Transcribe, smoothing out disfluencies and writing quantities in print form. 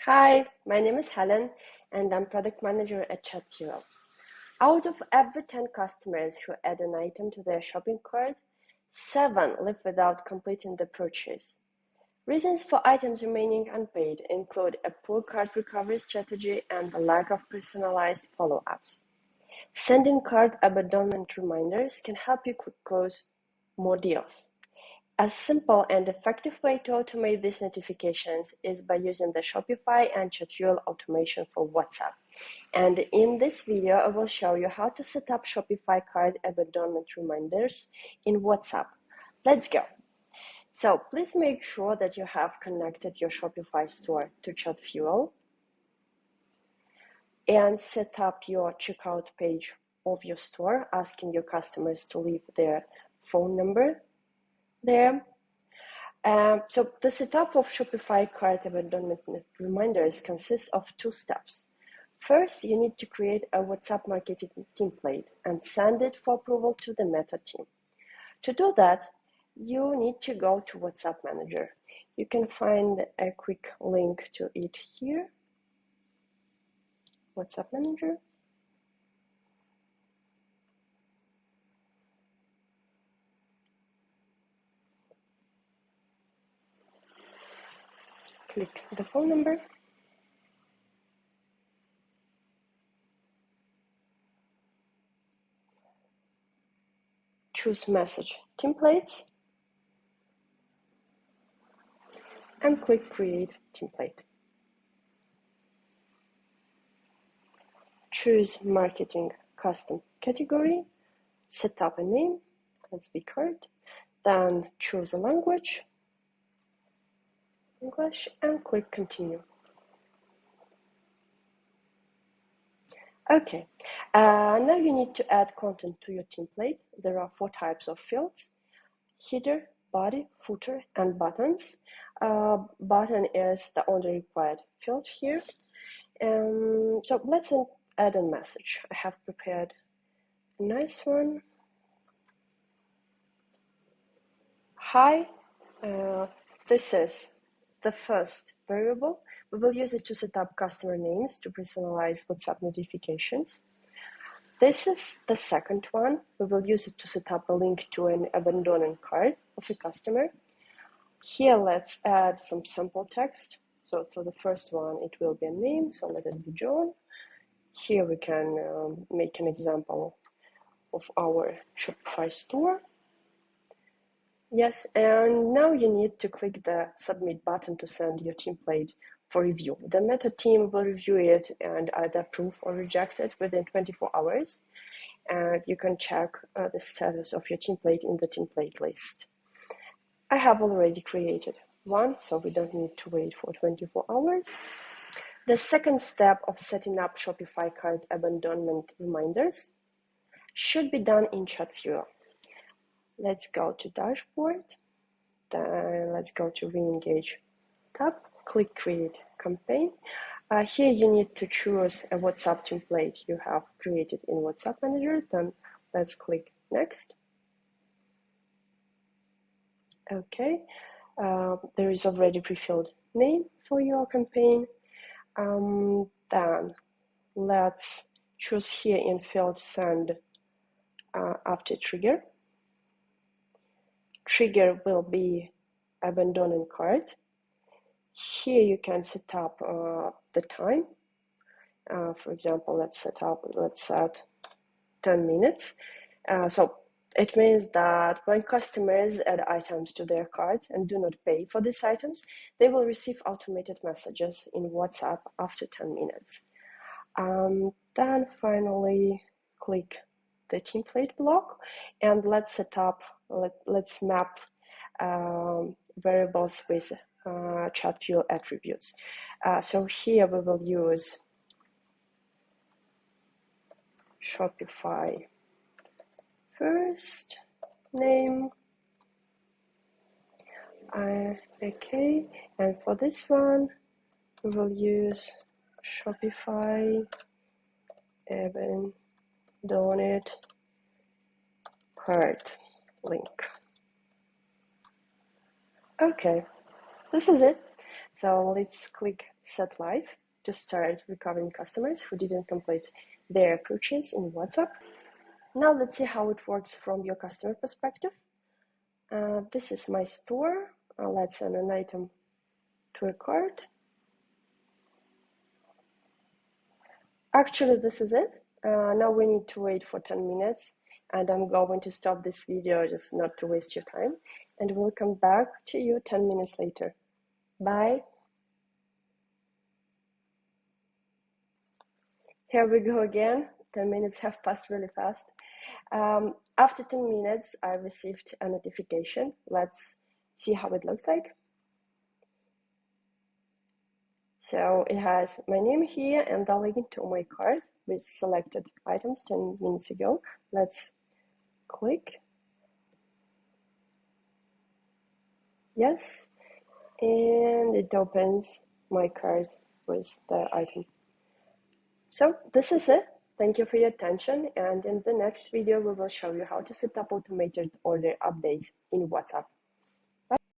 Hi, my name is Helen, and I'm product manager at Chatfuel. Out of every 10 customers who add an item to their shopping cart, 7 leave without completing the purchase. Reasons for items remaining unpaid include a poor cart recovery strategy and the lack of personalized follow-ups. Sending cart abandonment reminders can help you close more deals. A simple and effective way to automate these notifications is by using the Shopify and Chatfuel automation for WhatsApp. And in this video, I will show you how to set up Shopify cart abandonment reminders in WhatsApp. Let's go. So please make sure that you have connected your Shopify store to Chatfuel and set up your checkout page of your store, asking your customers to leave their phone number there. So the setup of Shopify cart abandonment reminders consists of 2 steps. First, you need to create a WhatsApp marketing template and send it for approval to the Meta team. To do that, you need to go to WhatsApp Manager. You can find a quick link to it here. WhatsApp Manager. Click the phone number. Choose Message Templates and click Create Template. Choose Marketing Custom Category, set up a name, let's be cart, then choose a language, English, and click Continue. Okay, now you need to add content to your template. There are 4 types of fields: header, body, footer, and buttons. Button is the only required field here. So let's add a message. I have prepared a nice one. Hi, this is the first variable. We will use it to set up customer names to personalize WhatsApp notifications. This is the second one. We will use it to set up a link to an abandoned cart of a customer. Here, let's add some sample text. So for the first one, it will be a name, so let it be John. Here we can make an example of our Shopify store. Yes, and now you need to click the submit button to send your template for review. The Meta team will review it and either approve or reject it within 24 hours. And you can check the status of your template in the template list. I have already created one, so we don't need to wait for 24 hours. The second step of setting up Shopify cart abandonment reminders should be done in Chatfuel. Let's go to Dashboard, then let's go to Re-engage tab, click Create Campaign. Here you need to choose a WhatsApp template you have created in WhatsApp Manager, then let's click Next. Okay, there is already pre-filled name for your campaign. Then let's choose here in field Send after trigger. Trigger will be abandoned cart. Here you can set up the time. For example, let's set 10 minutes. So it means that when customers add items to their cart and do not pay for these items, they will receive automated messages in WhatsApp after 10 minutes. Then finally click the template block and let's map variables with Chatfuel attributes. So here we will use Shopify first name. Okay, and for this one, we will use Shopify abandoned cart link. Okay, this is it. So let's click Set Live to start recovering customers who didn't complete their purchase in WhatsApp. Now let's see how it works from your customer perspective. This is my store. Let's add an item to a cart. Actually, this is it. Now we need to wait for 10 minutes, and I'm going to stop this video just not to waste your time, and we'll come back to you 10 minutes later. Bye. Here we go again. 10 minutes have passed really fast. After 10 minutes, I received a notification. Let's see how it looks like. So it has my name here and the link to my cart with selected items 10 minutes ago. Let's click. Yes. And it opens my cart with the item. So this is it. Thank you for your attention. And in the next video, we will show you how to set up automated order updates in WhatsApp.